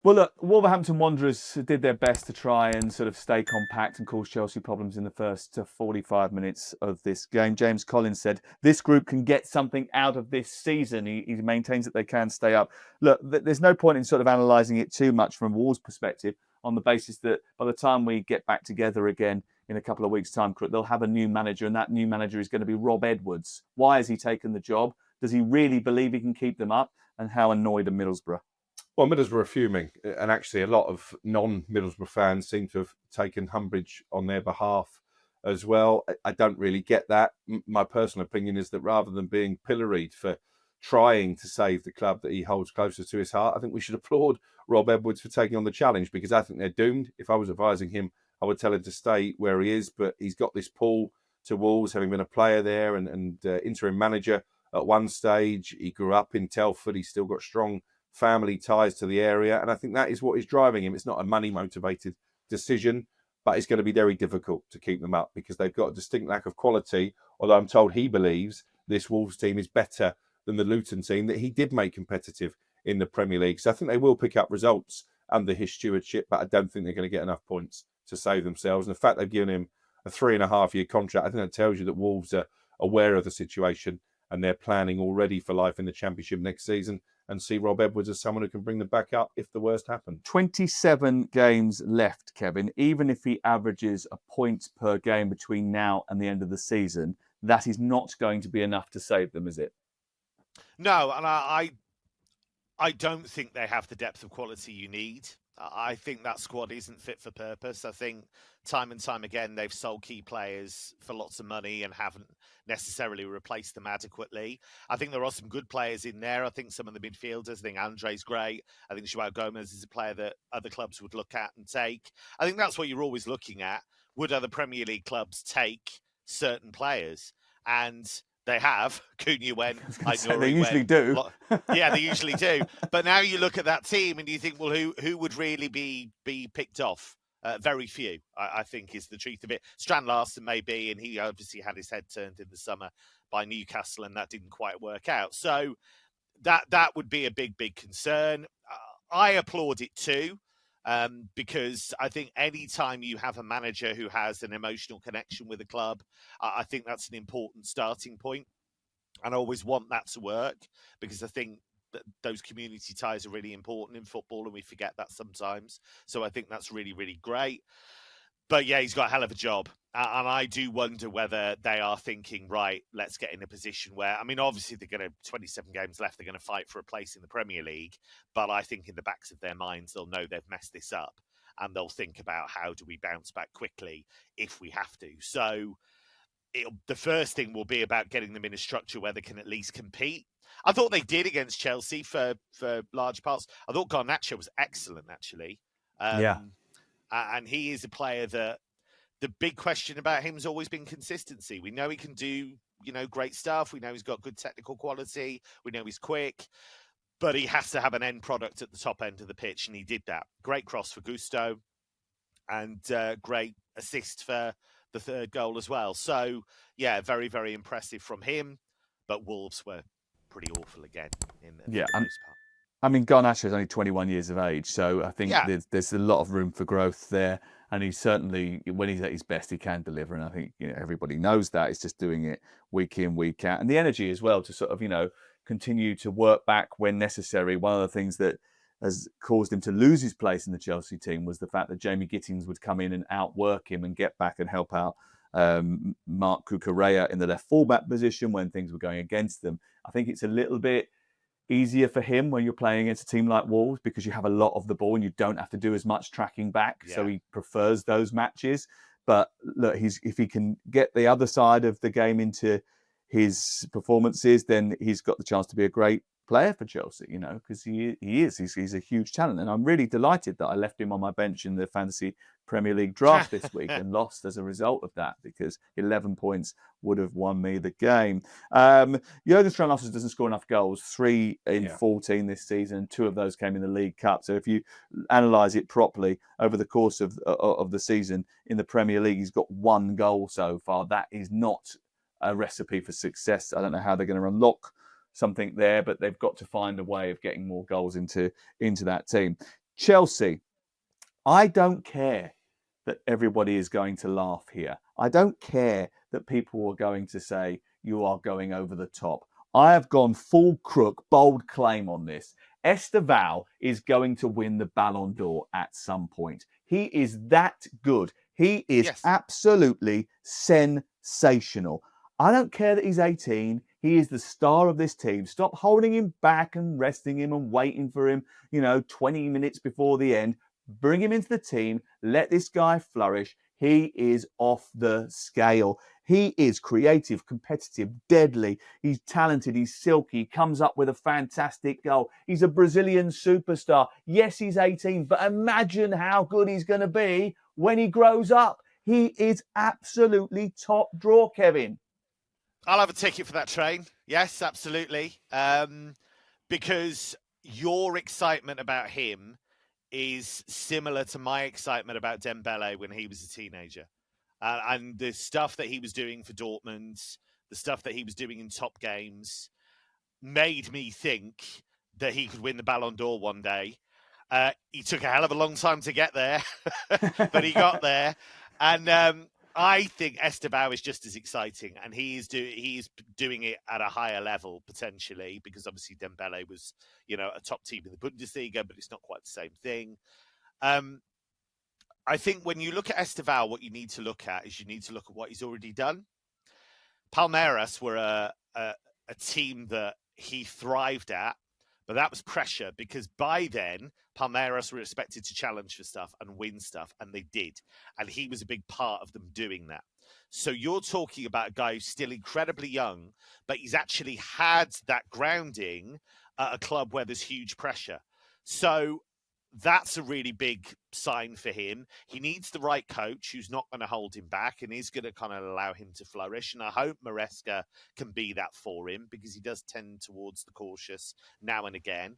Well, look, Wolverhampton Wanderers did their best to try and sort of stay compact and cause Chelsea problems in the first 45 minutes of this game. James Collins said this group can get something out of this season. He maintains that they can stay up. Look, there's no point in sort of analysing it too much from Wolves' perspective on the basis that by the time we get back together again in a couple of weeks' time, they'll have a new manager, and that new manager is going to be Rob Edwards. Why has he taken the job? Does he really believe he can keep them up? And how annoyed are Middlesbrough? Well, Middlesbrough are fuming, and actually a lot of non-Middlesbrough fans seem to have taken umbrage on their behalf as well. I don't really get that. My personal opinion is that rather than being pilloried for trying to save the club that he holds closer to his heart, I think we should applaud Rob Edwards for taking on the challenge, because I think they're doomed. If I was advising him, I would tell him to stay where he is, but he's got this pull to Wolves, having been a player there and interim manager at one stage. He grew up in Telford. He's still got strong family ties to the area, and I think that is what is driving him. It's not a money motivated decision, but it's going to be very difficult to keep them up because they've got a distinct lack of quality, although I'm told he believes this Wolves team is better than the Luton team that he did make competitive in the Premier League. So I think they will pick up results under his stewardship, but I don't think they're going to get enough points to save themselves. And the fact they've given him a 3.5-year contract, I think that tells you that Wolves are aware of the situation and they're planning already for life in the Championship next season, and see Rob Edwards as someone who can bring them back up if the worst happens. 27 games left, Kevin. Even if he averages a point per game between now and the end of the season, that is not going to be enough to save them, is it? No, and I don't think they have the depth of quality you need. I think that squad isn't fit for purpose. I think time and time again, they've sold key players for lots of money and haven't necessarily replaced them adequately. I think there are some good players in there. I think some of the midfielders, I think Andre's great. I think João Gomez is a player that other clubs would look at and take. I think that's what you're always looking at. Would other Premier League clubs take certain players? And they have. Cunha went. They usually do. Yeah, they usually do. But now you look at that team and you think, well, who would really be picked off? Very few, I think, is the truth of it. Strand Larsen maybe, and he obviously had his head turned in the summer by Newcastle, and that didn't quite work out. So that would be a big concern. I applaud it too. Because I think any time you have a manager who has an emotional connection with a club, I think that's an important starting point. And I always want that to work because I think that those community ties are really important in football and we forget that sometimes. So I think that's really great. But yeah, he's got a hell of a job. And I do wonder whether they are thinking, right, let's get in a position where, I mean, obviously they're going to, 27 games left, they're going to fight for a place in the Premier League. But I think in the backs of their minds, they'll know they've messed this up. And they'll think about how do we bounce back quickly if we have to. So the first thing will be about getting them in a structure where they can at least compete. I thought they did against Chelsea for large parts. I thought Garnacho was excellent, actually. And he is a player that the big question about him has always been consistency. We know he can do, great stuff. We know he's got good technical quality. We know he's quick. But he has to have an end product at the top end of the pitch, and he did that. Great cross for Gusto and great assist for the third goal as well. So, yeah, very, very impressive from him. But Wolves were pretty awful again in the most part. I mean, Garnacho is only 21 years of age, so I think there's a lot of room for growth there. And he's certainly, when he's at his best, he can deliver. And I think everybody knows that. It's just doing it week in, week out. And the energy as well to sort of, continue to work back when necessary. One of the things that has caused him to lose his place in the Chelsea team was the fact that Jamie Gittins would come in and outwork him and get back and help out Mark Cucurella in the left fullback position when things were going against them. I think it's a little bit easier for him when you're playing against a team like Wolves because you have a lot of the ball and you don't have to do as much tracking back. Yeah. So he prefers those matches. But look, if he can get the other side of the game into his performances, then he's got the chance to be a great player for Chelsea, because he's a huge talent. And I'm really delighted that I left him on my bench in the Fantasy Premier League draft this week and lost as a result of that because 11 points would have won me the game. Jurgen Strand Larsen doesn't score enough goals, 3 in 14 this season, 2 of those came in the League Cup. So if you analyse it properly over the course of the season in the Premier League, he's got 1 goal so far. That is not a recipe for success. I don't know how they're going to unlock something there, but they've got to find a way of getting more goals into that team. Chelsea, I don't care that everybody is going to laugh here. I don't care that people are going to say you are going over the top. I have gone full Crook, bold claim on this. Estevao is going to win the Ballon d'Or at some point. He is that good. He is absolutely sensational. I don't care that he's 18. He is the star of this team. Stop holding him back and resting him and waiting for him, 20 minutes before the end. Bring him into the team. Let this guy flourish. He is off the scale. He is creative, competitive, deadly. He's talented. He's silky. He comes up with a fantastic goal. He's a Brazilian superstar. Yes, he's 18, but imagine how good he's going to be when he grows up. He is absolutely top draw, Kevin. I'll have a ticket for that train. Yes, absolutely. Because your excitement about him is similar to my excitement about Dembele when he was a teenager. And the stuff that he was doing for Dortmund, the stuff that he was doing in top games, made me think that he could win the Ballon d'Or one day. He took a hell of a long time to get there, but he got there. And I think Estevao is just as exciting, and he's doing it at a higher level, potentially, because obviously Dembele was, a top team in the Bundesliga, but it's not quite the same thing. I think when you look at Estevao, what you need to look at is what he's already done. Palmeiras were a team that he thrived at, but that was pressure because by then, Palmeiras were expected to challenge for stuff and win stuff, and they did. And he was a big part of them doing that. So you're talking about a guy who's still incredibly young, but he's actually had that grounding at a club where there's huge pressure. So that's a really big sign for him. He needs the right coach who's not going to hold him back and is going to kind of allow him to flourish. And I hope Maresca can be that for him because he does tend towards the cautious now and again.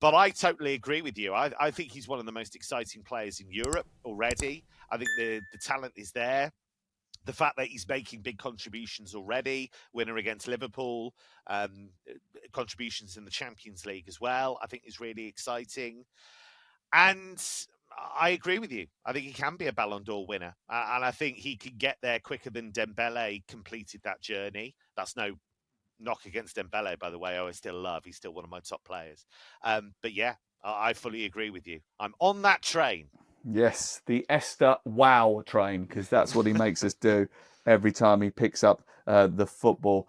But I totally agree with you. I think he's one of the most exciting players in Europe already. I think the talent is there. The fact that he's making big contributions already, winner against Liverpool, contributions in the Champions League as well, I think is really exciting. And I agree with you. I think he can be a Ballon d'Or winner. And I think he can get there quicker than Dembele completed that journey. That's no knock against Dembele, by the way, I still love. He's still one of my top players. But yeah, I fully agree with you. I'm on that train. Yes, the Estevao train, because that's what he makes us do every time he picks up the football.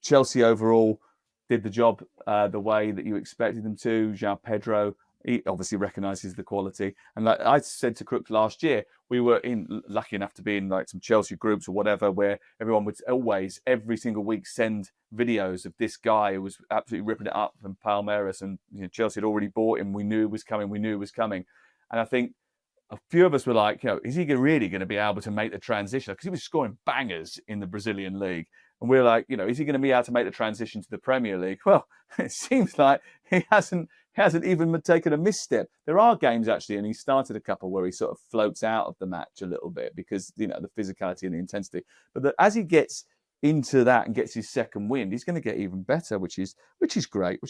Chelsea overall did the job the way that you expected them to. João Pedro, he obviously recognises the quality. And like I said to Crook last year, we were lucky enough to be in like some Chelsea groups or whatever, where everyone would always, every single week, send videos of this guy who was absolutely ripping it up from Palmeiras. And Chelsea had already bought him. We knew it was coming. And I think a few of us were like, is he really going to be able to make the transition? Because he was scoring bangers in the Brazilian league. And we're like, is he going to be able to make the transition to the Premier League? Well, it seems like he hasn't even taken a misstep. There are games, actually, and he started a couple where he sort of floats out of the match a little bit because, the physicality and the intensity. But as he gets into that and gets his second wind, he's going to get even better, which is great.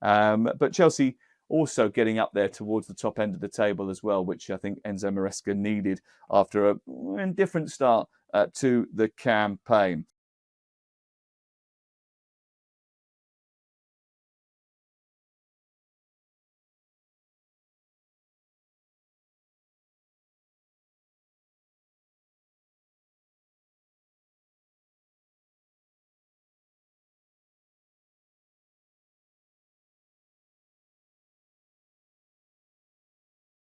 But Chelsea also getting up there towards the top end of the table as well, which I think Enzo Maresca needed after a indifferent start to the campaign.